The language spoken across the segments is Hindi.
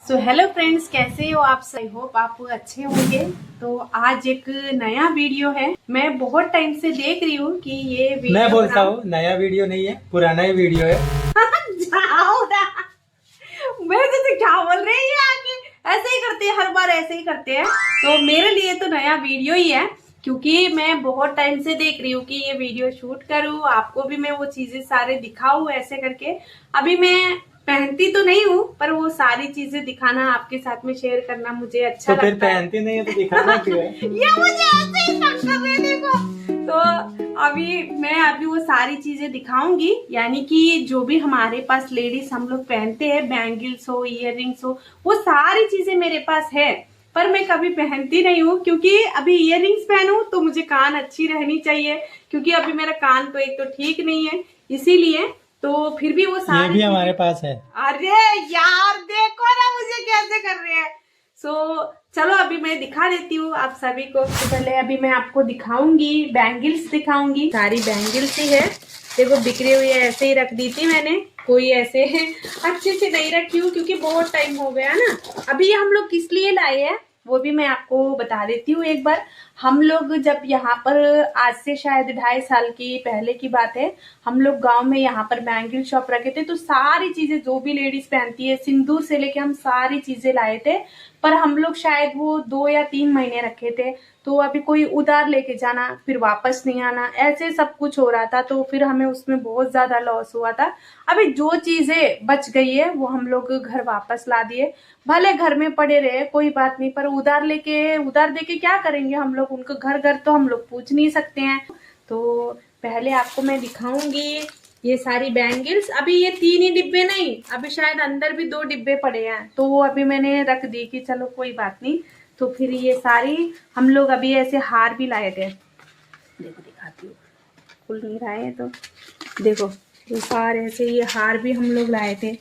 सो हेलो फ्रेंड्स, कैसे हो आप? आई होप आप अच्छे होंगे। तो आज एक नया वीडियो है। मैं बहुत टाइम से देख रही हूँ कि ये वीडियो मैं बोलता हूँ नया वीडियो नहीं है, पुराना ही वीडियो है। जाओ ना। मैं तो क्या बोल रही है, आके ऐसे ही करते हैं, हर बार ऐसे ही करते हैं। तो मेरे लिए तो नया वीडियो ही है, क्योंकि मैं बहुत टाइम से देख रही हूँ कि ये वीडियो शूट करूँ, आपको भी मैं वो चीजें सारे दिखाऊं ऐसे करके। अभी मैं पहनती तो नहीं हूँ, पर वो सारी चीजें दिखाना, आपके साथ में शेयर करना मुझे अच्छा तो फिर लगता है। पहनती नहीं है तो दिखाना क्यों है? ये मुझे ऐसे ही तंग कर रहे हैं, देखो। तो अभी वो सारी चीजें दिखाऊंगी, यानी कि जो भी हमारे पास लेडीज हम लोग पहनते हैं, बैंगल्स हो, इयररिंग्स हो, वो सारी चीजें मेरे पास है। पर मैं कभी पहनती नहीं हूँ, क्योंकि अभी इयररिंग्स पहनूं तो मुझे कान अच्छी रहनी चाहिए, क्योंकि अभी मेरा कान तो एक तो ठीक नहीं है, इसीलिए। तो फिर भी वो ये सारी भी हमारे चीजें। पास है। अरे यार, देखो ना मुझे कैसे कर रहे हैं। चलो अभी मैं दिखा देती हूँ आप सभी को। तो पहले अभी मैं आपको दिखाऊंगी, बैंगल्स दिखाऊंगी। सारी बैंगल्स ही है, देखो बिखरी हुई है, ऐसे ही रख दी थी मैंने। कोई ऐसे है अच्छे से नहीं रखी हूँ, क्योंकि बहुत टाइम हो गया ना। अभी हम लोग किस लिए लाए हैं वो भी मैं आपको बता देती हूँ एक बार। हम लोग जब यहाँ पर, आज से शायद 2.5 साल की पहले की बात है, हम लोग गांव में यहाँ पर बैंगल शॉप रखे थे। तो सारी चीजें जो भी लेडीज पहनती है, सिंदूर से लेके हम सारी चीजें लाए थे। पर हम लोग शायद वो 2 या 3 महीने रखे थे। तो अभी कोई उधार लेके जाना, फिर वापस नहीं आना, ऐसे सब कुछ हो रहा था। तो फिर हमें उसमें बहुत ज्यादा लॉस हुआ था। अभी जो चीजें बच गई है वो हम लोग घर वापस ला दिए। भले घर में पड़े रहे, कोई बात नहीं, पर उधार देके क्या करेंगे हम लोग? उनको घर घर तो हम लोग पूछ नहीं सकते हैं। तो पहले आपको मैं दिखाऊंगी ये सारी बैंगल्स। अभी ये 3 ही डिब्बे नहीं, अभी शायद अंदर भी 2 डिब्बे पड़े हैं, तो वो अभी मैंने रख दी कि चलो कोई बात नहीं। तो फिर ये सारी हम लोग अभी ऐसे हार भी लाए थे, देखो दिखाती हूँ, खुल नहीं रहा है तो देखो। ये सारे ऐसे ये हार भी हम लोग लाए थे।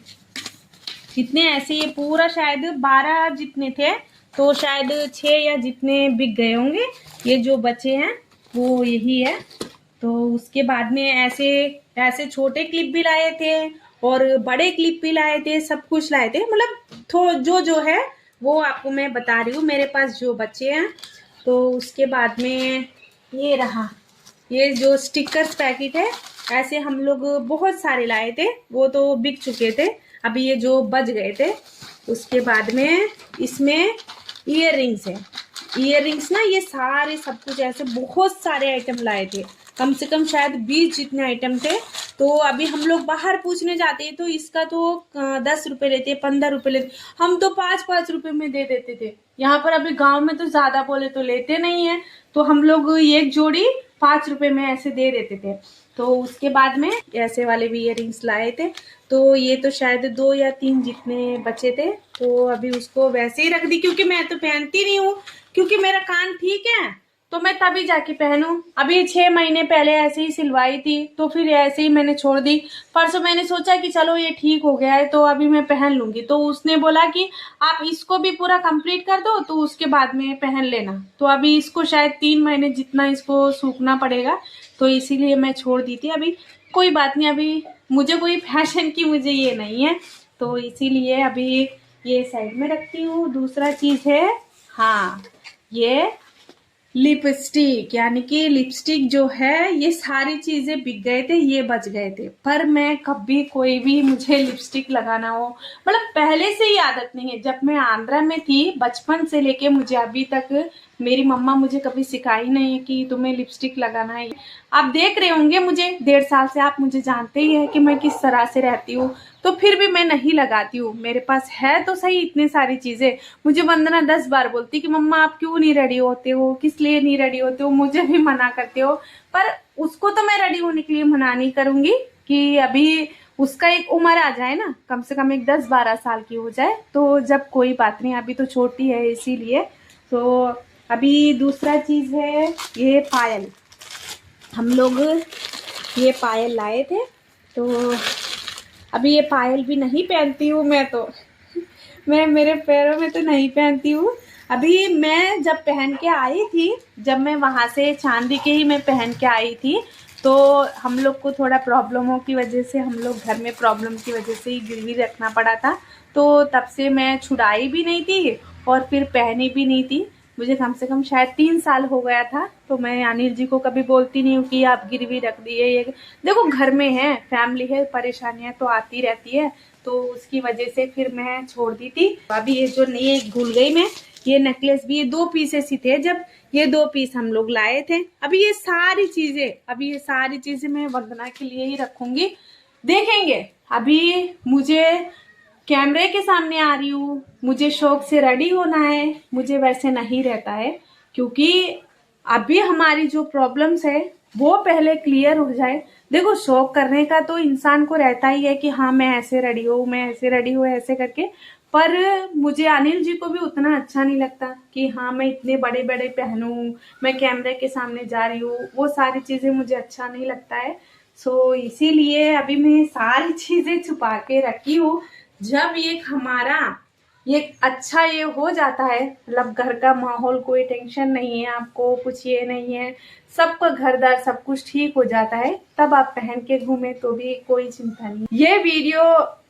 जितने ऐसे, ये पूरा शायद 12 जितने थे, तो शायद 6 या जितने बिक गए होंगे। ये जो बचे हैं वो यही है। तो उसके बाद में ऐसे ऐसे छोटे क्लिप भी लाए थे और बड़े क्लिप भी लाए थे, सब कुछ लाए थे। मतलब जो है वो आपको मैं बता रही हूँ, मेरे पास जो बचे हैं। तो उसके बाद में ये रहा, ये जो स्टिकर्स पैकेट है, ऐसे हम लोग बहुत सारे लाए थे, वो तो बिक चुके थे। अभी ये जो बच गए थे। उसके बाद में इसमें इयररिंग्स है। इयररिंग्स ना, ये सारे सब कुछ ऐसे बहुत सारे आइटम लाए थे, कम से कम शायद 20 जितने आइटम थे। तो अभी हम लोग बाहर पूछने जाते हैं तो इसका तो 10 रुपए लेते, 15 रुपए लेते, हम तो 5-5 रुपए में दे देते थे। यहाँ पर अभी गांव में तो ज्यादा बोले तो लेते नहीं है, तो हम लोग एक जोड़ी 5 रुपए में ऐसे दे देते थे। तो उसके बाद में ऐसे वाले भी इयररिंग्स लाए थे। तो ये तो शायद 2 या 3 जितने बचे थे, तो अभी उसको वैसे ही रख दी, क्योंकि मैं तो पहनती नहीं हूँ, क्योंकि मेरा कान ठीक है तो मैं तभी जाके पहनूं। अभी 6 महीने पहले ऐसे ही सिलवाई थी, तो फिर ऐसे ही मैंने छोड़ दी। परसों मैंने सोचा कि चलो ये ठीक हो गया है तो अभी मैं पहन लूंगी। तो उसने बोला कि आप इसको भी पूरा कंप्लीट कर दो, तो उसके बाद में पहन लेना। तो अभी इसको शायद 3 महीने जितना इसको सूखना पड़ेगा, तो इसीलिए मैं छोड़ दी थी। अभी कोई बात नहीं, अभी मुझे कोई फैशन की मुझे ये नहीं है, तो इसीलिए अभी ये साइड में रखती हूँ। दूसरा चीज है, हाँ, ये लिपस्टिक, यानी कि लिपस्टिक जो है, ये सारी चीजें बिक गए थे, ये बच गए थे। पर मैं कभी कोई भी, मुझे लिपस्टिक लगाना हो, मतलब पहले से ही आदत नहीं है। जब मैं आंध्रा में थी, बचपन से लेके मुझे अभी तक, मेरी मम्मा मुझे कभी सिखाई नहीं है कि तुम्हें लिपस्टिक लगाना है। आप देख रहे होंगे मुझे 1.5 साल से, आप मुझे जानते ही है कि मैं किस तरह से रहती हूँ। तो फिर भी मैं नहीं लगाती हूँ। मेरे पास है तो सही इतनी सारी चीजें। मुझे वंदना 10 बार बोलती कि मम्मा आप क्यों नहीं रेडी होते हो, किस लिए नहीं रेडी होते हो, मुझे भी मना करते हो। पर उसको तो मैं रेडी होने के लिए मना नहीं करूंगी, कि अभी उसका एक उम्र आ जाए ना, कम से कम एक 10-12 साल की हो जाए, तो जब कोई बात नहीं, अभी तो छोटी है इसीलिए। तो अभी दूसरा चीज है ये पायल। हम लोग ये पायल लाए थे, तो अभी ये पायल भी नहीं पहनती हूँ मैं तो। मैं मेरे पैरों में तो नहीं पहनती हूँ। अभी मैं जब पहन के आई थी, जब मैं वहां से चांदी के ही मैं पहन के आई थी, तो हम लोग को थोड़ा प्रॉब्लमों की वजह से, हम लोग घर में प्रॉब्लम की वजह से ही गिरवी रखना पड़ा था। तो तब से मैं छुड़ाई भी नहीं थी और फिर पहनी भी नहीं थी। मुझे कम से कम शायद 3 साल हो गया था। तो मैं अनिल जी को कभी बोलती नहीं हूँ कि आप गिरवी रख दिए। ये देखो घर में है, फैमिली है, परेशानियां तो आती रहती है, तो उसकी वजह से फिर मैं छोड़ दी थी। अभी ये जो नहीं भूल गई मैं, ये नेकलेस भी, ये 2 पीसेस ही थे जब ये 2 पीस हम लोग लाए थे। अभी ये सारी चीजें मैं वंदना के लिए ही रखूंगी। देखेंगे, अभी मुझे कैमरे के सामने आ रही हूँ, मुझे शौक से रेडी होना है, मुझे वैसे नहीं रहता है, क्योंकि अभी हमारी जो प्रॉब्लम्स है वो पहले क्लियर हो जाए। देखो शौक करने का तो इंसान को रहता ही है कि हाँ मैं ऐसे रेडी हूँ, मैं ऐसे रेडी हूँ, ऐसे करके। पर मुझे अनिल जी को भी उतना अच्छा नहीं लगता कि हाँ मैं इतने बड़े बड़े पहनूं, मैं कैमरे के सामने जा रही हूँ, वो सारी चीजें मुझे अच्छा नहीं लगता है। सो इसीलिए अभी मैं सारी चीजें छुपा के रखी हूँ। जब ये अच्छा ये हो जाता है, मतलब घर का माहौल, कोई टेंशन नहीं है आपको, कुछ ये नहीं है, सबका घरदार सब कुछ ठीक हो जाता है, तब आप पहन के घूमे तो भी कोई चिंता नहीं। ये वीडियो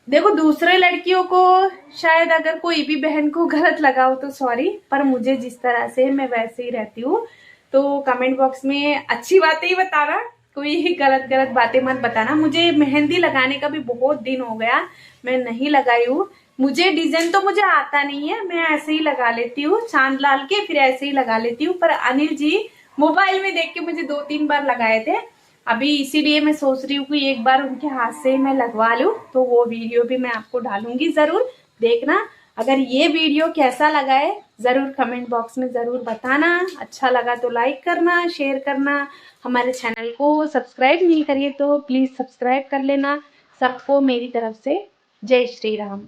देखो दूसरे लड़कियों को शायद अगर कोई भी बहन को गलत लगा हो तो सॉरी, पर मुझे जिस तरह से मैं वैसे ही रहती हूँ। तो कमेंट बॉक्स में अच्छी बातें ही बताना, कोई गलत गलत बातें मत बताना। मुझे मेहंदी लगाने का भी बहुत दिन हो गया, मैं नहीं लगाई हूँ। मुझे डिजाइन तो मुझे आता नहीं है, मैं ऐसे ही लगा लेती हूँ, चांद लाल के फिर ऐसे ही लगा लेती हूँ। पर अनिल जी मोबाइल में देख के मुझे 2-3 बार लगाए थे। अभी इसीलिए मैं सोच रही हूँ कि एक बार उनके हाथ से मैं लगवा लूं, तो वो वीडियो भी मैं आपको डालूंगी, जरूर देखना। अगर ये वीडियो कैसा लगा है जरूर कमेंट बॉक्स में जरूर बताना। अच्छा लगा तो लाइक करना, शेयर करना। हमारे चैनल को सब्सक्राइब नहीं करिए तो प्लीज सब्सक्राइब कर लेना। सबको मेरी तरफ से जय श्री राम।